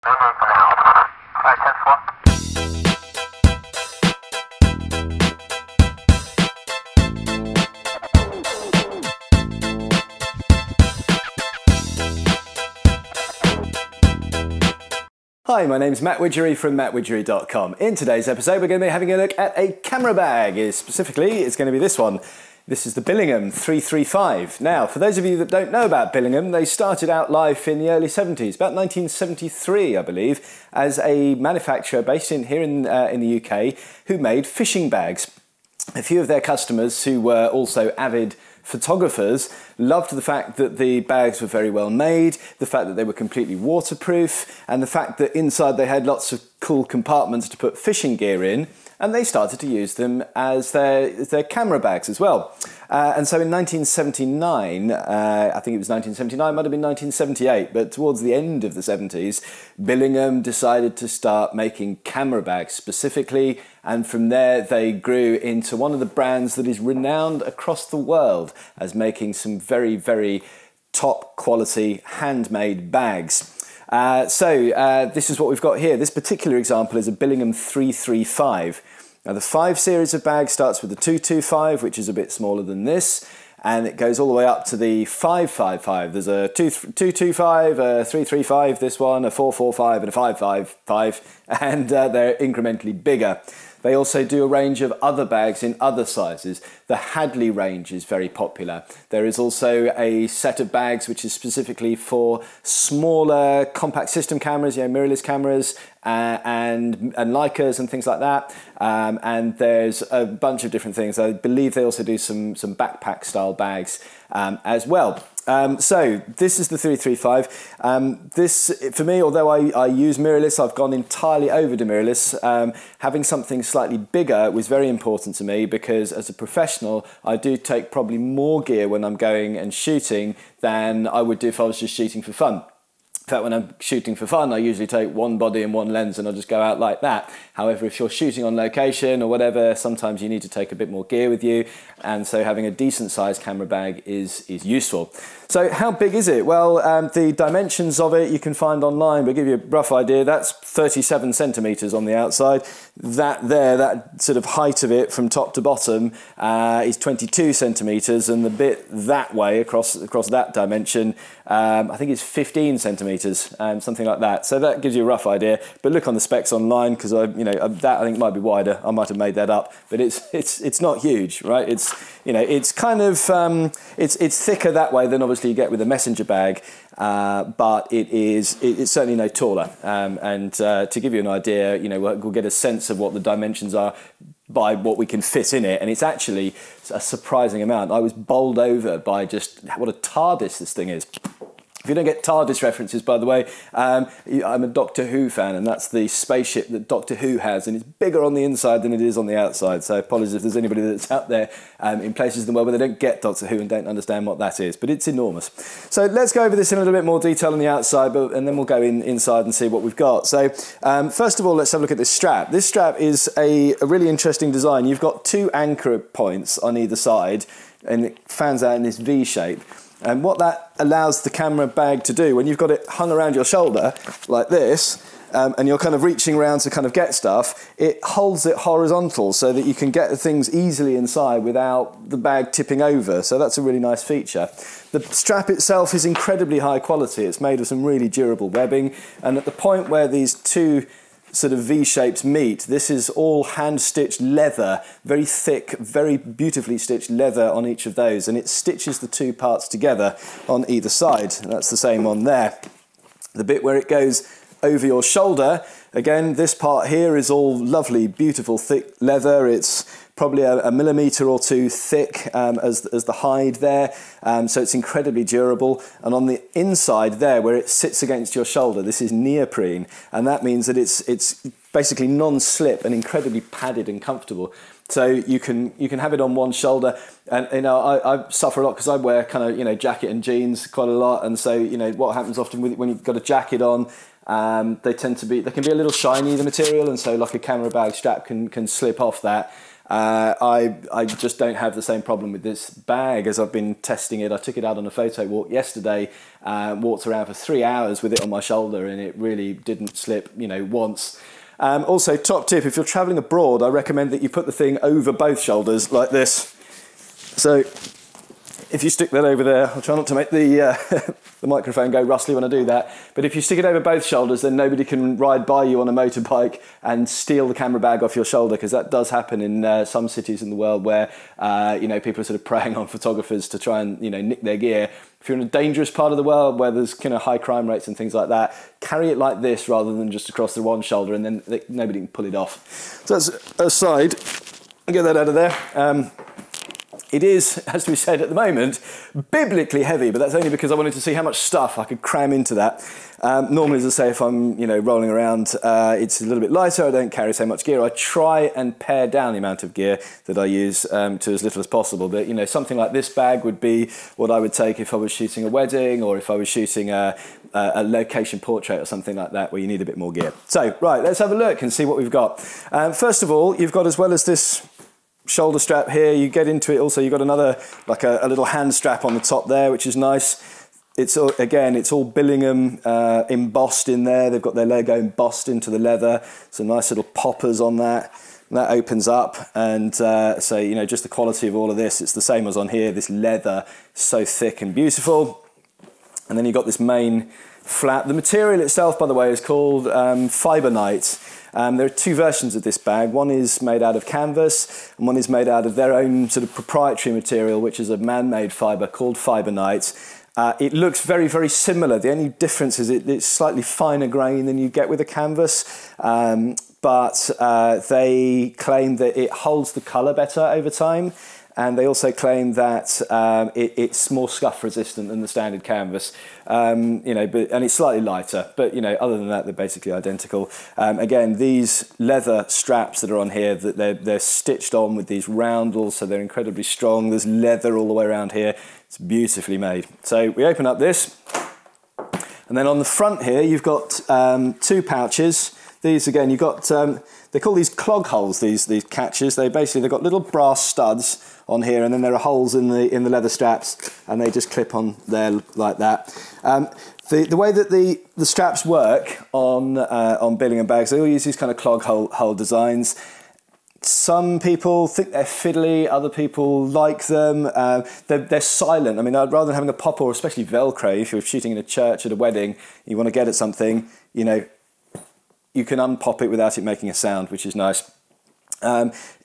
Hi, my name's Matt Widgery from mattwidgery.com. In today's episode, we're going to be having a look at a camera bag. Specifically, it's going to be this one. This is the Billingham 335. Now, for those of you that don't know about Billingham, they started out life in the early 70s, about 1973, I believe, as a manufacturer based here in the UK who made fishing bags. A few of their customers, who were also avid photographers, loved the fact that the bags were very well made, the fact that they were completely waterproof, and the fact that inside they had lots of cool compartments to put fishing gear in, and they started to use them as their camera bags as well. And so in 1979, I think it was 1979, might have been 1978, but towards the end of the 70s, Billingham decided to start making camera bags specifically, and from there they grew into one of the brands that is renowned across the world as making some very, very top quality handmade bags. This is what we've got here. This particular example is a Billingham 335. Now the 5 series of bags starts with the 225, which is a bit smaller than this, and it goes all the way up to the 555. There's a 225, a 335, this one, a 445 and a 555, and they're incrementally bigger. They also do a range of other bags in other sizes. The Hadley range is very popular. There is also a set of bags which is specifically for smaller compact system cameras, mirrorless cameras, and Leicas and things like that. And there's a bunch of different things. I believe they also do some backpack style bags as well. So this is the 335. This, for me, although I use mirrorless, I've gone entirely over to mirrorless. Having something slightly bigger was very important to me because as a professional, I do take probably more gear when I'm going and shooting than I would do if I was just shooting for fun. In fact, when I'm shooting for fun, I usually take one body and one lens and I'll just go out like that. However, if you're shooting on location or whatever, sometimes you need to take a bit more gear with you. And so having a decent sized camera bag is useful. So how big is it? Well, the dimensions of it you can find online, but give you a rough idea. That's 37 centimeters on the outside. That sort of height of it from top to bottom is 22 centimeters, and the bit that way across that dimension, I think it's 15 centimeters, something like that. So that gives you a rough idea. But look on the specs online, because that I think might be wider. I might have made that up, but it's not huge, right? It's kind of it's thicker that way than obviously you get with a messenger bag, but it's certainly no taller. And to give you an idea, we'll get a sense of what the dimensions are by what we can fit in it, and it's actually a surprising amount. I was bowled over by just what a TARDIS this thing is. If you don't get TARDIS references, by the way, I'm a Doctor Who fan, and that's the spaceship that Doctor Who has, and it's bigger on the inside than it is on the outside. So apologies if there's anybody that's out there in places in the world where they don't get Doctor Who and don't understand what that is, but it's enormous. So let's go over this in a little bit more detail on the outside, and then we'll go inside and see what we've got. So first of all, let's have a look at this strap. This strap is a really interesting design. You've got 2 anchor points on either side, and it fans out in this V shape. And what that allows the camera bag to do, when you've got it hung around your shoulder like this, and you're kind of reaching around to kind of get stuff, it holds it horizontal so that you can get the things easily inside without the bag tipping over. So that's a really nice feature. The strap itself is incredibly high quality. It's made of some really durable webbing, and at the point where these 2 sort of V-shapes meet, this is all hand-stitched leather, very thick, very beautifully stitched leather on each of those, and it stitches the 2 parts together on either side, and that's the same on there. The bit where it goes over your shoulder, again, this part here is all lovely, beautiful, thick leather. It's probably a millimetre or 2 thick as the hide there, so it's incredibly durable. And on the inside there, where it sits against your shoulder, this is neoprene, and that means that it's basically non-slip and incredibly padded and comfortable. So you can have it on one shoulder, and I suffer a lot because I wear kind of jacket and jeans quite a lot, and so what happens often when you've got a jacket on, they can be a little shiny, the material, and so like a camera bag strap can slip off that. I just don't have the same problem with this bag as I've been testing it. I took it out on a photo walk yesterday, walked around for 3 hours with it on my shoulder, and it really didn't slip, you know, once. Also, top tip, if you're traveling abroad, I recommend that you put the thing over both shoulders like this. So if you stick that over there, I'll try not to make the microphone go rustly when I do that, but if you stick it over both shoulders, then nobody can ride by you on a motorbike and steal the camera bag off your shoulder, because that does happen in some cities in the world where you know, people are sort of preying on photographers to try and, you know, nick their gear. If you're in a dangerous part of the world where there's kind of high crime rates and things like that, carry it like this rather than just across the one shoulder, and then nobody can pull it off. So that's aside. I'll get that out of there. It is, as we said at the moment, biblically heavy, but that's only because I wanted to see how much stuff I could cram into that. Normally, as I say, if I'm, you know, rolling around, it's a little bit lighter. I don't carry so much gear. I try and pare down the amount of gear that I use to as little as possible. But, you know, something like this bag would be what I would take if I was shooting a wedding, or if I was shooting a location portrait or something like that, where you need a bit more gear. So, right, let's have a look and see what we've got. First of all, you've got, as well as this shoulder strap here, you get into it also, you've got another, like a little hand strap on the top there, which is nice. It's all, again, it's all Billingham embossed in there. They've got their logo embossed into the leather. Some nice little poppers on that. And that opens up, and so, you know, just the quality of all of this, it's the same as on here. This leather, so thick and beautiful. And then you've got this main flap. The material itself, by the way, is called Fibernite. There are two versions of this bag. One is made out of canvas, and one is made out of their own sort of proprietary material, which is a man-made fibre called Fibernite. It looks very, very similar. The only difference is it's slightly finer grain than you get with a canvas, but they claim that it holds the colour better over time. And they also claim that it's more scuff resistant than the standard canvas, you know, and it's slightly lighter. But, you know, other than that, they're basically identical. Again, these leather straps that are on here, that they're stitched on with these roundels, so they're incredibly strong. There's leather all the way around here. It's beautifully made. So we open up this, and then on the front here, you've got two pouches. These, again, you've got, they call these clog holes, these catches. They've got little brass studs on here, and then there are holes in the leather straps, and they just clip on there like that. The way that the straps work on Billingham bags, they all use these kind of clog hole designs. Some people think they're fiddly, other people like them. They're silent. I mean, rather than having a pop, or especially Velcro, if you're shooting in a church at a wedding, you want to get at something, you know, you can unpop it without it making a sound, which is nice.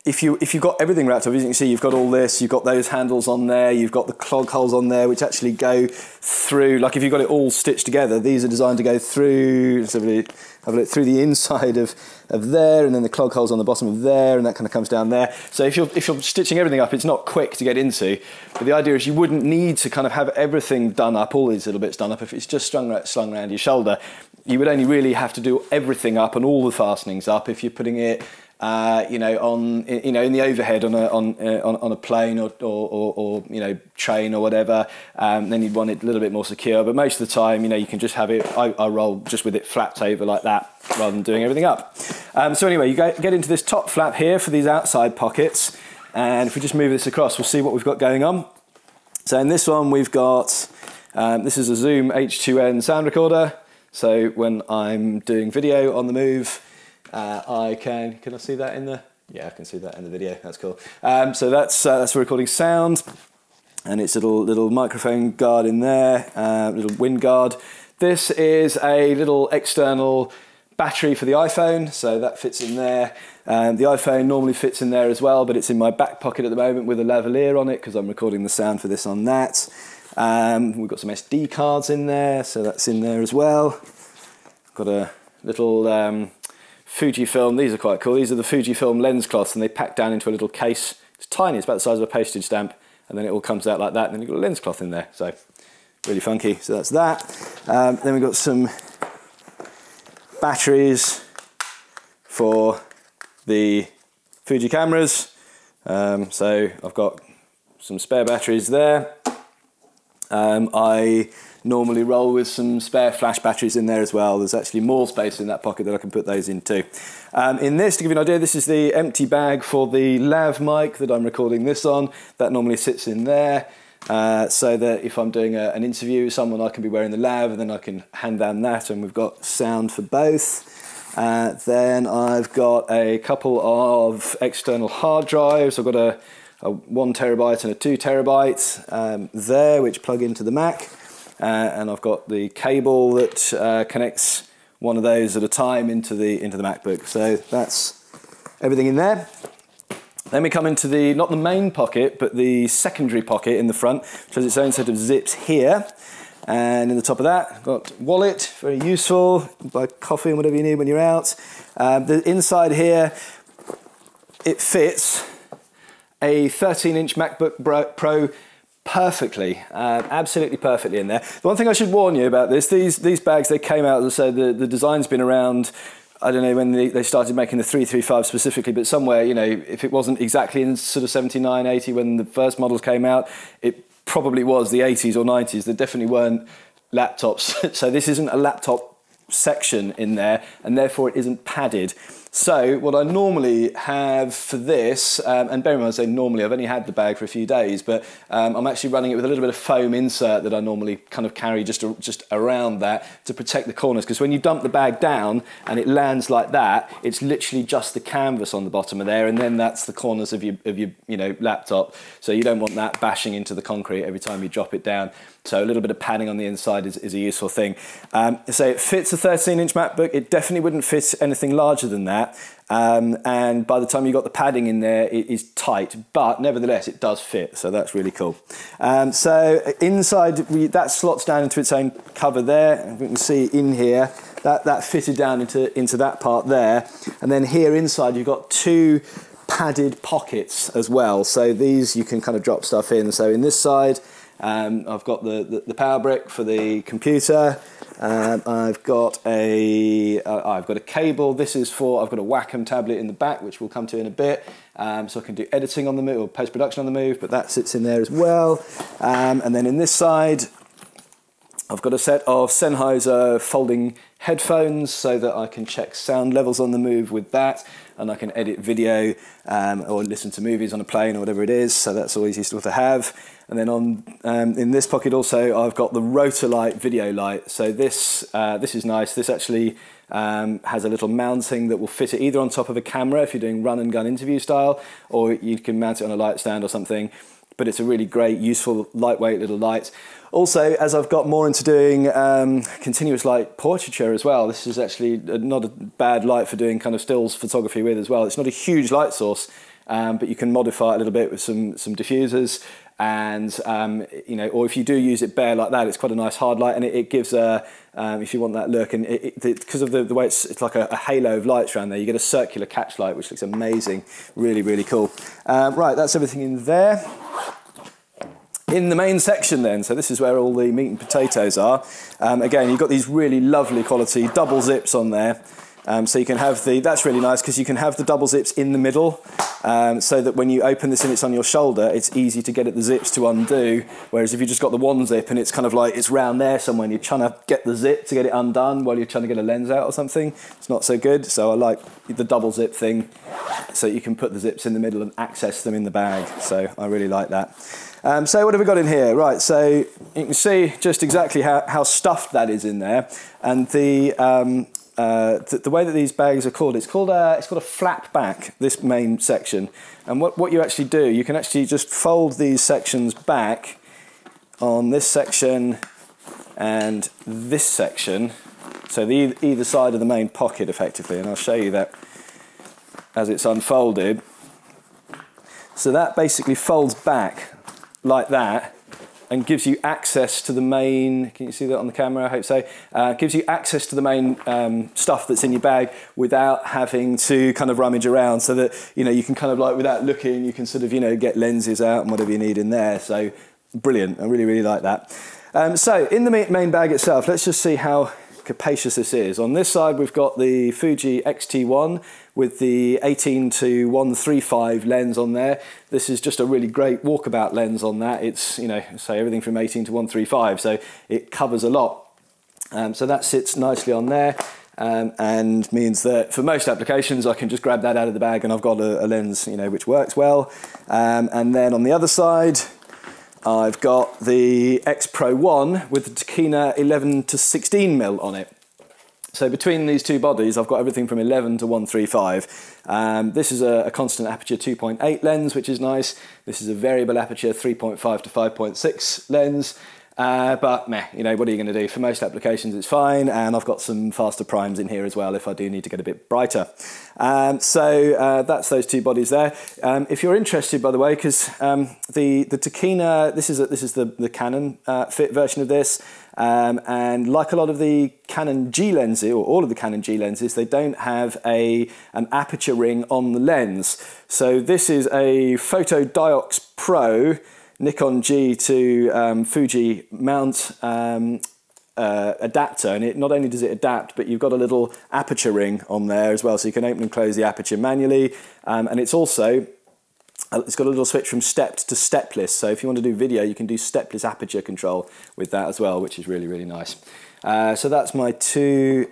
If you've got everything wrapped up, as you can see, you've got all this, you've got those handles on there, you've got the clog holes on there, which actually go through, like if you've got it all stitched together, these are designed to go through, so have a look through the inside of there, and then the clog holes on the bottom of there, and that kind of comes down there. So if you're stitching everything up, it's not quick to get into, but the idea is you wouldn't need to kind of have everything done up, all these little bits done up, if it's just slung around your shoulder. You would only really have to do everything up and all the fastenings up if you're putting it, you know, in the overhead on a plane or you know, train or whatever. Then you'd want it a little bit more secure. But most of the time, you know, you can just have it. I roll just with it flapped over like that, rather than doing everything up. So anyway, you get into this top flap here for these outside pockets, and if we just move this across, we'll see what we've got going on. So in this one, we've got this is a Zoom H2N sound recorder. So when I'm doing video on the move, can I see that in the, yeah, I can see that in the video, that's cool. So that's for recording sound, and it's a little microphone guard in there, little wind guard. This is a little external battery for the iPhone, so that fits in there. The iPhone normally fits in there as well, but it's in my back pocket at the moment with a lavalier on it, because I'm recording the sound for this on that. We've got some SD cards in there, so that's in there as well. Got a little Fujifilm, these are quite cool. These are the Fujifilm lens cloths, and they pack down into a little case. It's tiny, it's about the size of a postage stamp, and then it all comes out like that, and then you've got a lens cloth in there, so really funky. So that's that. Then we've got some batteries for the Fuji cameras. So I've got some spare batteries there. I normally roll with some spare flash batteries in there as well. There's actually more space in that pocket that I can put those into. In this, to give you an idea, this is the empty bag for the lav mic that I'm recording this on. That normally sits in there. So that if I'm doing an interview with someone, I can be wearing the lav and then I can hand down that, and we've got sound for both. Then I've got a couple of external hard drives. I've got a 1 terabyte and a 2 terabyte there, which plug into the Mac. And I've got the cable that connects one of those at a time into the MacBook. So that's everything in there. Then we come into the, not the main pocket, but the secondary pocket in the front, which has its own set of zips here. And in the top of that, I've got wallet, very useful, buy coffee and whatever you need when you're out. The inside here, it fits a 13-inch MacBook Pro perfectly, absolutely perfectly in there. The one thing I should warn you about this, these bags, they came out, as I said, the design's been around, I don't know when they started making the 335 specifically, but somewhere, you know, if it wasn't exactly in sort of 79, 80 when the first models came out, it probably was the 80s or 90s. There definitely weren't laptops. So this isn't a laptop section in there, and therefore it isn't padded. So what I normally have for this, and bear in mind I say normally, I've only had the bag for a few days, but I'm actually running it with a little bit of foam insert that I normally kind of carry just around that to protect the corners, because when you dump the bag down and it lands like that, it's literally just the canvas on the bottom of there, and then that's the corners of your you know, laptop. So you don't want that bashing into the concrete every time you drop it down. So a little bit of padding on the inside is a useful thing. So it fits a 13-inch MacBook. It definitely wouldn't fit anything larger than that. And by the time you got the padding in there, it is tight, but nevertheless, it does fit. So that's really cool. So inside, that slots down into its own cover there. And we can see in here, that fitted down into that part there. And then here inside, you've got 2 padded pockets as well. So these, you can kind of drop stuff in. So in this side, I've got the power brick for the computer. I've got a cable. This is for, I've got a Wacom tablet in the back, which we'll come to in a bit. So I can do editing on the move or post-production on the move, but that sits in there as well. And then in this side, I've got a set of Sennheiser folding headphones so that I can check sound levels on the move with that, and I can edit video or listen to movies on a plane or whatever it is, so that's always useful to have. And then on in this pocket also, I've got the rotor light video light. So this is nice. This actually has a little mounting that will fit it either on top of a camera if you're doing run and gun interview style, or you can mount it on a light stand or something. But it's a really great, useful, lightweight little light. Also, as I've got more into doing continuous light portraiture as well, this is actually not a bad light for doing kind of stills photography with as well. It's not a huge light source, but you can modify it a little bit with some diffusers, and you know, or if you do use it bare like that, it's quite a nice hard light, and it gives a if you want that look, and because of the way it's like a halo of lights around there, you get a circular catch light, which looks amazing, really, really cool. Right, that's everything in there. In the main section then, so this is where all the meat and potatoes are. Again, you've got these really lovely quality double zips on there. So you can have that's really nice because you can have the double zips in the middle, so that when you open this and it's on your shoulder, it's easy to get at the zips to undo. Whereas if you just got the one zip and it's kind of like, it's round there somewhere and you're trying to get the zip to get it undone while you're trying to get a lens out or something, it's not so good. So I like the double zip thing, so you can put the zips in the middle and access them in the bag. So I really like that. So what have we got in here? Right, so you can see just exactly how stuffed that is in there, and the way that these bags are called, it's called a flap back, this main section. And what you actually do, you can actually just fold these sections back on this section and this section, so either side of the main pocket effectively, and I'll show you that as it's unfolded. So that basically folds back like that and gives you access to the main, can you see that on the camera? I hope so. Gives you access to the main stuff that's in your bag without having to kind of rummage around, so that, you know, you can kind of like, without looking, you can sort of, you know, get lenses out and whatever you need in there. So brilliant, I really, really like that. So in the main bag itself, let's just see how capacious this is. On this side we've got the Fuji X-T1 with the 18-135 lens on there. This is just a really great walkabout lens on that. It's, you know, say everything from 18-135, so it covers a lot. So that sits nicely on there. And means that for most applications I can just grab that out of the bag and I've got a lens, you know, which works well. And then on the other side I've got the X Pro 1 with the Tokina 11-16mm on it. So between these two bodies I've got everything from 11-135. This is a constant aperture 2.8 lens, which is nice. This is a variable aperture 3.5 to 5.6 lens. But meh, you know, what are you going to do? For most applications it's fine, and I've got some faster primes in here as well if I do need to get a bit brighter. So that's those two bodies there. If you're interested, by the way, because the Tokina, this is the Canon fit version of this, and like a lot of the Canon G lenses, or all of the Canon G lenses, they don't have an aperture ring on the lens. So this is a Photodiox Pro Nikon G to Fuji mount adapter, and it not only does it adapt, but you've got a little aperture ring on there as well, so you can open and close the aperture manually, and it's also it's got a little switch from stepped to stepless, so if you want to do video you can do stepless aperture control with that as well, which is really, really nice. So that's my two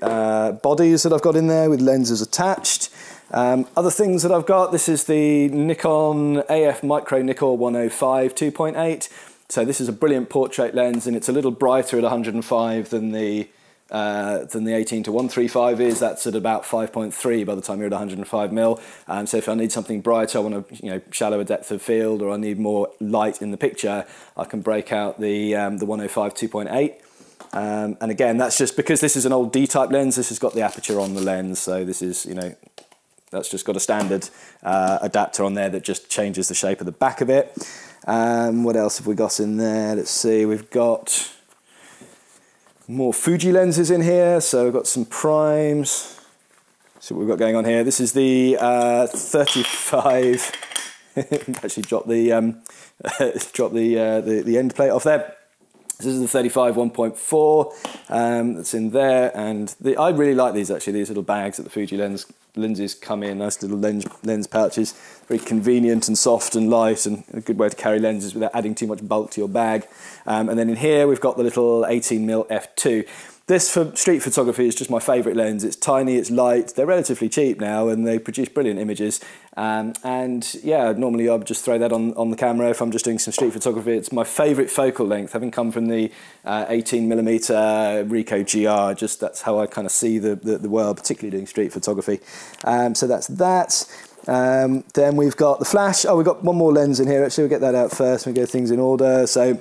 bodies that I've got in there with lenses attached. Other things that I've got, this is the Nikon AF Micro Nikkor 105 2.8. So this is a brilliant portrait lens, and it's a little brighter at 105 than the 18-135 is. That's at about 5.3 by the time you're at 105mm. So if I need something brighter, I want to, you know, shallower depth of field, or I need more light in the picture, I can break out the 105 2.8. And again, that's just because this is an old D-type lens. This has got the aperture on the lens, so this is, you know, that's just got a standard adapter on there that just changes the shape of the back of it. What else have we got in there? Let's see, we've got more Fuji lenses in here. So we've got some primes. See what we've got going on here. This is the 35. Actually dropped the end plate off there. This is the 35 1.4 that's in there, and I really like these actually, these little bags that the Fuji lenses come in, nice little lens pouches, very convenient and soft and light, and a good way to carry lenses without adding too much bulk to your bag. And then in here we've got the little 18mm f2. This for street photography is just my favourite lens. It's tiny, it's light, they're relatively cheap now, and they produce brilliant images. And yeah, normally I'd just throw that on the camera if I'm just doing some street photography. It's my favourite focal length, having come from the 18mm Ricoh GR. Just that's how I kind of see the world, particularly doing street photography. So that's that. Then we've got the flash. Oh, we've got one more lens in here. Actually, we'll get that out first. We get things in order. So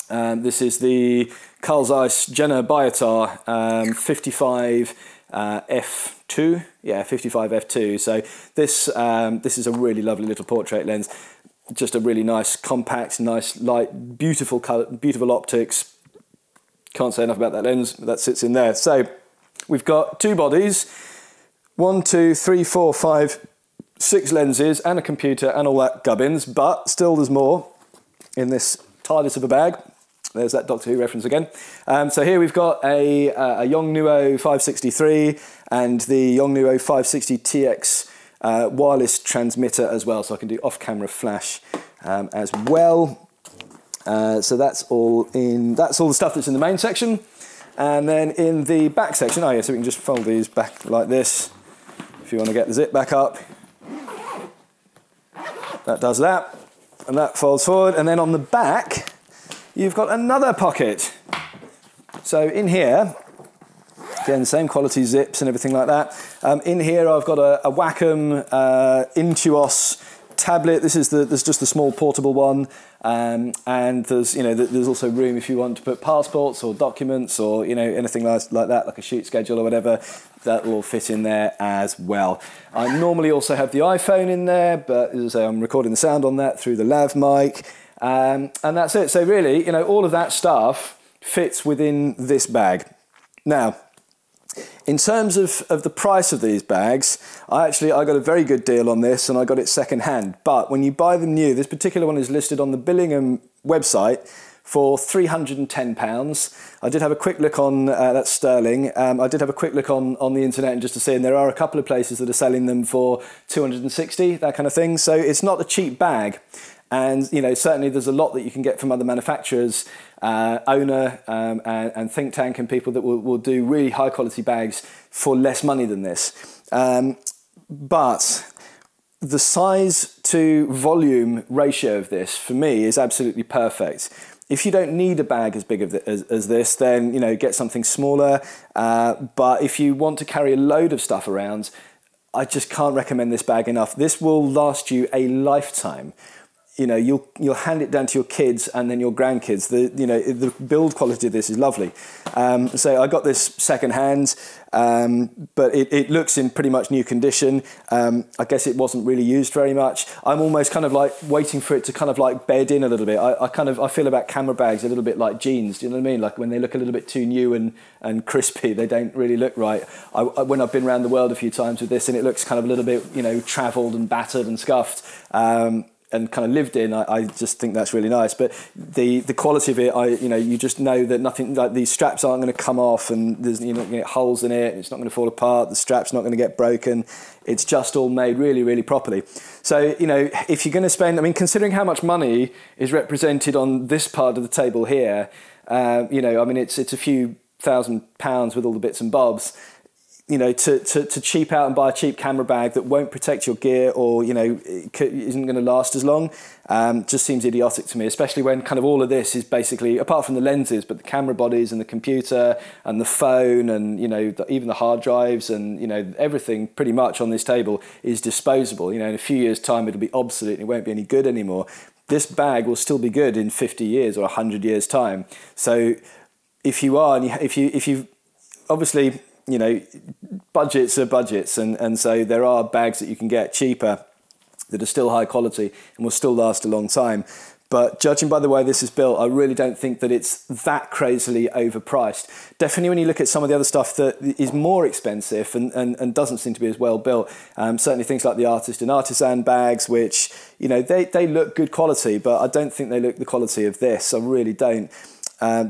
this is the Carl Zeiss Jenner Biotar 55 f2. Yeah, 55 f2. So this is a really lovely little portrait lens. Just a really nice, compact, nice, light, beautiful color, beautiful optics. Can't say enough about that lens. That sits in there. So we've got two bodies, 1, 2, 3, 4, 5, 6 lenses, and a computer, and all that gubbins. But still, there's more in this TARDIS of a bag. There's that Doctor Who reference again. So here we've got a Yongnuo 563 and the Yongnuo 560 TX wireless transmitter as well, so I can do off-camera flash as well. So that's all the stuff that's in the main section. And then in the back section, oh yeah, so we can just fold these back like this if you want to get the zip back up. That does that, and that folds forward, and then on the back you've got another pocket. So in here, again, same quality zips and everything like that. In here I've got a Wacom Intuos tablet. There's just the small portable one, and there's also room if you want to put passports or documents or anything like that, like a shoot schedule or whatever. That will fit in there as well. I normally also have the iPhone in there, but as I say, I'm recording the sound on that through the lav mic. And that's it. So really, all of that stuff fits within this bag. Now, in terms of the price of these bags, I got a very good deal on this, and I got it second hand. But when you buy them new, this particular one is listed on the Billingham website for £310. I did have a quick look on, that's sterling, I did have a quick look on the internet and just to see, and there are a couple of places that are selling them for 260, that kind of thing. So it's not a cheap bag. And, you know, certainly there's a lot that you can get from other manufacturers, Owner and Think Tank, and people that will do really high quality bags for less money than this. But the size to volume ratio of this, for me, is absolutely perfect. If you don't need a bag as big as this, then, you know, get something smaller. But if you want to carry a load of stuff around, I just can't recommend this bag enough. This will last you a lifetime. You know, you'll hand it down to your kids and then your grandkids. The build quality of this is lovely. So I got this second hand, but it looks in pretty much new condition. I guess it wasn't really used very much. I'm almost kind of like waiting for it to kind of like bed in a little bit. I feel about camera bags a little bit like jeans. Do you know what I mean? Like when they look a little bit too new and crispy, they don't really look right. When I've been around the world a few times with this, and it looks kind of a little bit, you know, travelled and battered and scuffed. And kind of lived in, I just think that's really nice. But the quality of it, you just know that nothing, like these straps aren't going to come off, and there's, you're not going to get holes in it. It's not going to fall apart. The strap's not going to get broken. It's just all made really, really properly. So, you know, if you're going to spend, I mean, considering how much money is represented on this part of the table here, you know, I mean, it's a few £1,000s with all the bits and bobs. You know, to cheap out and buy a cheap camera bag that won't protect your gear, or, you know, isn't going to last as long, just seems idiotic to me, especially when kind of all of this is basically, apart from the lenses, but the camera bodies and the computer and the phone and, you know, even the hard drives and, you know, everything pretty much on this table is disposable. You know, in a few years' time it'll be obsolete and it won't be any good anymore. This bag will still be good in 50 years or 100 years' time. So if you are, and if you obviously, you know, budgets are budgets, and so there are bags that you can get cheaper that are still high quality and will still last a long time. But judging by the way this is built, I really don't think that it's that crazily overpriced. Definitely when you look at some of the other stuff that is more expensive and doesn't seem to be as well built, certainly things like the artist and artisan bags, which, you know, they look good quality, but I don't think they look the quality of this. I really don't.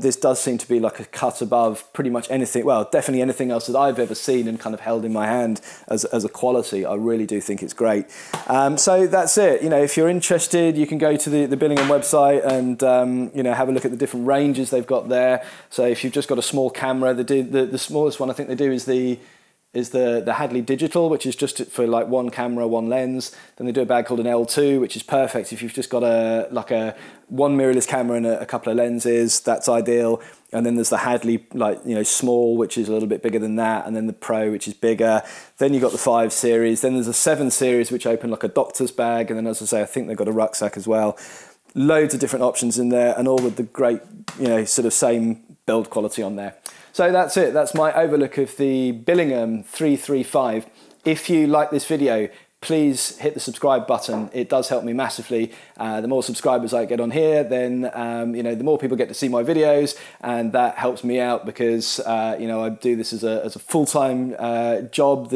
This does seem to be like a cut above pretty much anything, well, definitely anything else that I've ever seen and kind of held in my hand as a quality. I really do think it's great. So that's it. You know, if you're interested, you can go to the Billingham website and, you know, have a look at the different ranges they've got there. So if you've just got a small camera, the smallest one I think they do is the Hadley Digital, which is just for like one camera, one lens. Then they do a bag called an L2, which is perfect if you've just got a one mirrorless camera and a couple of lenses. That's ideal. And then there's the Hadley, like, you know, small, which is a little bit bigger than that, and then the Pro, which is bigger. Then you've got the 5 series. Then there's a 7 series, which open like a doctor's bag. And then, as I say, I think they've got a rucksack as well. Loads of different options in there, and all with the great, you know, sort of same build quality on there. So that's it. That's my overlook of the Billingham 335. If you like this video, please hit the subscribe button. It does help me massively. The more subscribers I get on here, then you know, the more people get to see my videos, and that helps me out because you know, I do this as a full-time job,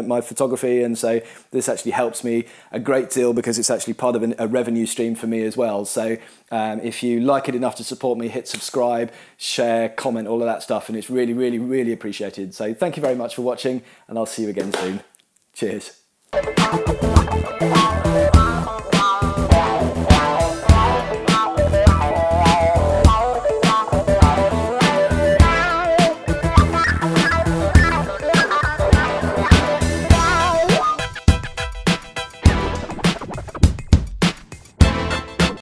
my photography, and so this actually helps me a great deal because it's actually part of a revenue stream for me as well. So if you like it enough to support me, hit subscribe, share, comment, all of that stuff, and it's really, really, really appreciated. So thank you very much for watching, and I'll see you again soon. Cheers.